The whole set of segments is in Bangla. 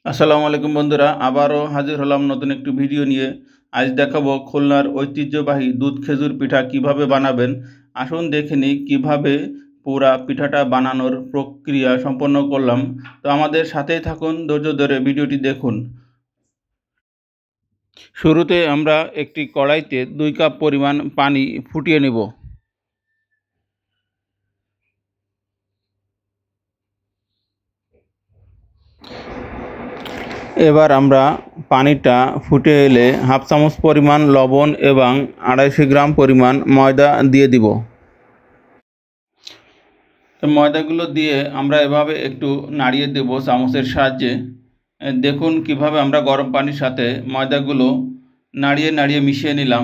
আসসালামু আলাইকুম বন্ধুরা, আবারও হাজির হলাম নতুন একটি ভিডিও নিয়ে। আজ দেখাবো খুলনার ঐতিহ্যবাহী দুধ খেজুর পিঠা কিভাবে বানাবেন। আসুন দেখে নিই কীভাবে পুরা পিঠাটা বানানোর প্রক্রিয়া সম্পন্ন করলাম। তো আমাদের সাথেই থাকুন, ধৈর্য ধরে ভিডিওটি দেখুন। শুরুতে আমরা একটি কড়াইতে 2 কাপ পরিমাণ পানি ফুটিয়ে নেব। এবার আমরা পানিটা ফুটে এলে হাফ চামচ পরিমাণ লবণ এবং 250 গ্রাম পরিমাণ ময়দা দিয়ে দিব। ময়দাগুলো দিয়ে আমরা এভাবে একটু নাড়িয়ে দেব চামচের সাহায্যে। দেখুন কিভাবে আমরা গরম পানির সাথে ময়দাগুলো নাড়িয়ে নাড়িয়ে মিশিয়ে নিলাম।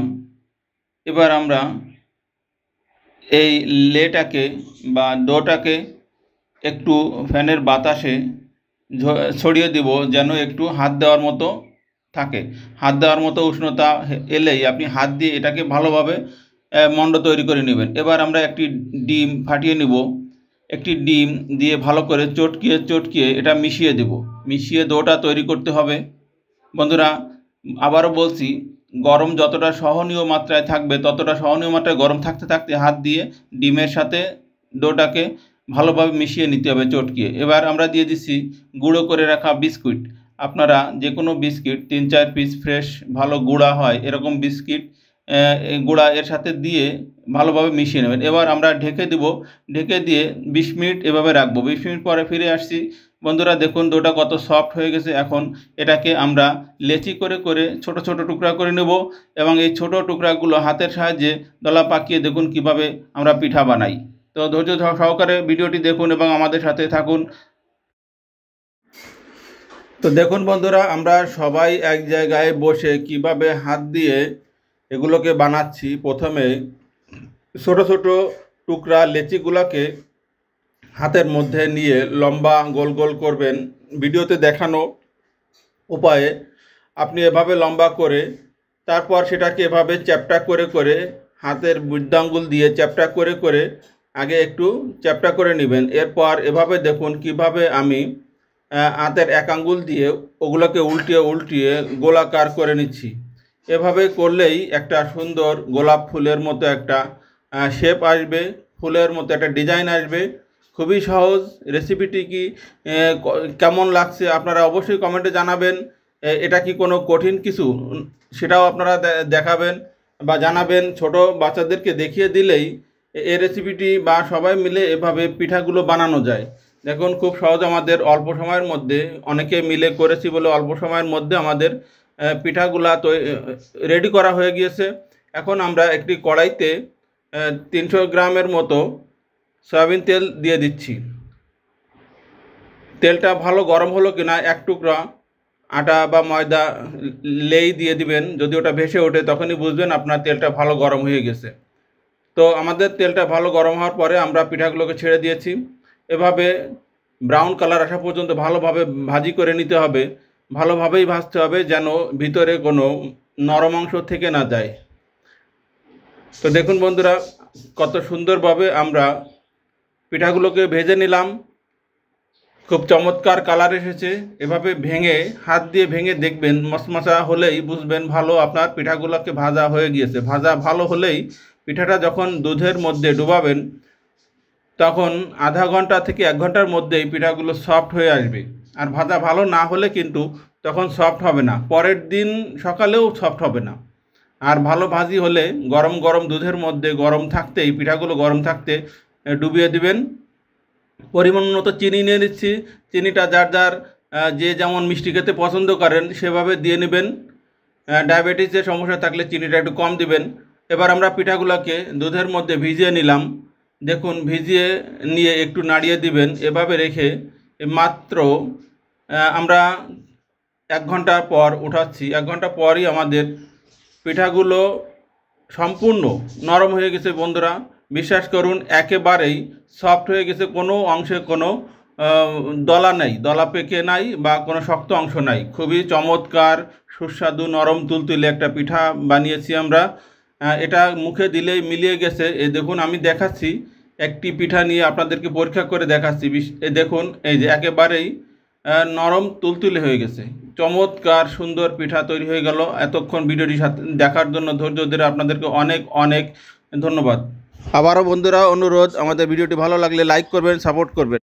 এবার আমরা এই লেটাকে বা ডোটাকে একটু ফ্যানের বাতাসে ছড়িয়ে দিব, যেন একটু হাত দেওয়ার মতো থাকে। হাত দেওয়ার মতো উষ্ণতা এলেই আপনি হাত দিয়ে এটাকে ভালোভাবে মণ্ড তৈরি করে নেবেন। এবার আমরা একটি ডিম ফাটিয়ে নেব। একটি ডিম দিয়ে ভালো করে চটকিয়ে চটকিয়ে এটা মিশিয়ে দেব। মিশিয়ে ডোটা তৈরি করতে হবে। বন্ধুরা, আবারও বলছি, গরম যতটা সহনীয় মাত্রায় থাকবে ততটা সহনীয় মাত্রায় গরম থাকতে থাকতে হাত দিয়ে ডিমের সাথে ডোটাকে ভালোভাবে মিশিয়ে নিতে হবে চটকিয়ে। এবার আমরা দিয়ে দিচ্ছি গুঁড়ো করে রাখা বিস্কুট। আপনারা যে কোনো বিস্কিট 3-4 পিস ফ্রেশ ভালো গুঁড়া হয় এরকম বিস্কিট গুঁড়া এর সাথে দিয়ে ভালোভাবে মিশিয়ে নেবেন। এবার আমরা ঢেকে দেব। ঢেকে দিয়ে 20 মিনিট এভাবে রাখবো। 20 মিনিট পরে ফিরে আসছি। বন্ধুরা দেখুন ডোটা কত সফট হয়ে গেছে। এখন এটাকে আমরা লেচি করে করে ছোট ছোট টুকরা করে নেব এবং এই ছোট টুকরাগুলো হাতের সাহায্যে দলা পাকিয়ে দেখুন কিভাবে আমরা পিঠা বানাই। তো ধৈর্য সহকারে ভিডিওটি দেখুন এবং আমাদের সাথে থাকুন। তো দেখুন বন্ধুরা, আমরা সবাই এক জায়গায় বসে কিভাবে হাত দিয়ে এগুলোকে বানাচ্ছি। প্রথমে ছোট ছোট টুকরা লেচিগুলোকে হাতের মধ্যে নিয়ে লম্বা গোল গোল করবেন। ভিডিওতে দেখানো উপায়ে আপনি এভাবে লম্বা করে তারপর সেটাকে এভাবে চ্যাপটা করে করে হাতের বৃদ্ধাঙ্গুল দিয়ে চ্যাপটা করে করে আগে একটু চ্যাপটা করে নেবেন। এরপর এভাবে দেখুন কিভাবে আমি হাতের এক আঙ্গুল দিয়ে ওগুলোকে উল্টিয়ে উল্টিয়ে গোলাকার করে নিচ্ছি। এভাবে করলেই একটা সুন্দর গোলাপ ফুলের মতো একটা শেপ আসবে, ফুলের মতো একটা ডিজাইন আসবে। খুবই সহজ। রেসিপিটি কি কেমন লাগছে আপনারা অবশ্যই কমেন্টে জানাবেন। এটা কি কোনো কঠিন কিছু, সেটাও আপনারা দেখাবেন বা জানাবেন। ছোট বাচ্চাদেরকে দেখিয়ে দিলেই এই রেসিপিটি বা সবাই মিলে এভাবে পিঠাগুলো বানানো যায়। দেখুন খুব সহজ, আমাদের অল্প সময়ের মধ্যে অনেকে মিলে করেছি বলে অল্প সময়ের মধ্যে আমাদের পিঠাগুলা তো রেডি করা হয়ে গিয়েছে। এখন আমরা একটি কড়াইতে 300 গ্রামের মতো সয়াবিন তেল দিয়ে দিচ্ছি। তেলটা ভালো গরম হলো কিনা এক টুকরা আটা বা ময়দা লেই দিয়ে দিবেন। যদি ওটা ভেসে ওঠে তখনই বুঝবেন আপনার তেলটা ভালো গরম হয়ে গেছে। তো আমাদের তেলটা ভালো গরম হওয়ার পরে আমরা পিঠাগুলোকে ছেড়ে দিয়েছি। এভাবে ব্রাউন কালার আসা পর্যন্ত ভালোভাবে ভাজি করে নিতে হবে। ভালোভাবেই ভাজতে হবে যেন ভিতরে কোনো নরম অংশ থেকে না যায়। তো দেখুন বন্ধুরা কত সুন্দরভাবে আমরা পিঠাগুলোকে ভেজে নিলাম। খুব চমৎকার কালার এসেছে। এভাবে ভেঙে হাত দিয়ে ভেঙে দেখবেন, মশমশা হলেই বুঝবেন ভালো আপনার পিঠাগুলোকে ভাজা হয়ে গিয়েছে। ভাজা ভালো হলেই পিঠাটা যখন দুধের মধ্যে ডুবাবেন তখন আধা ঘন্টা থেকে 1 ঘন্টার মধ্যেই পিঠাগুলো সফট হয়ে আসবে। আর ভাজা ভালো না হলে কিন্তু তখন সফট হবে না, পরের দিন সকালেও সফট হবে না। আর ভালো ভাজি হলে গরম গরম দুধের মধ্যে গরম থাকতেই পিঠাগুলো গরম থাকতে ডুবিয়ে দিবেন। পরিমাণ মতো চিনি নিয়ে নিচ্ছি। চিনিটা যার যার যে যেমন মিষ্টি খেতে পছন্দ করেন সেভাবে দিয়ে নেবেন। ডায়াবেটিসের সমস্যা থাকলে চিনিটা একটু কম দিবেন। এবার আমরা পিঠাগুলোকে দুধের মধ্যে ভিজিয়ে নিলাম। দেখুন ভিজিয়ে নিয়ে একটু নাড়িয়ে দিবেন। এভাবে রেখে মাত্র আমরা 1 ঘন্টা পর উঠাচ্ছি। 1 ঘন্টা পরই আমাদের পিঠাগুলো সম্পূর্ণ নরম হয়ে গেছে। বন্ধুরা বিশ্বাস করুন একেবারেই সফট হয়ে গেছে, কোনো অংশে কোনো দলা নেই, দলা পেকে নাই বা কোনো শক্ত অংশ নাই। খুবই চমৎকার সুস্বাদু নরম তুলতুলে একটা পিঠা বানিয়েছি আমরা। এটা মুখে দিলেই মিলিয়ে গেছে। এই দেখুন আমি দেখাচ্ছি, একটি পিঠা নিয়ে আপনাদেরকে পরীক্ষা করে দেখাচ্ছি। এই দেখুন এই যে একেবারেই নরম তুলতুলে হয়ে গেছে। চমৎকার সুন্দর পিঠা তৈরি হয়ে গেল। এতক্ষণ ভিডিওটি দেখার জন্য ধৈর্য ধরে আপনাদেরকে অনেক অনেক ধন্যবাদ। আবারও বন্ধুরা অনুরোধ, আমাদের ভিডিওটি ভালো লাগলে লাইক করবেন, সাপোর্ট করবেন।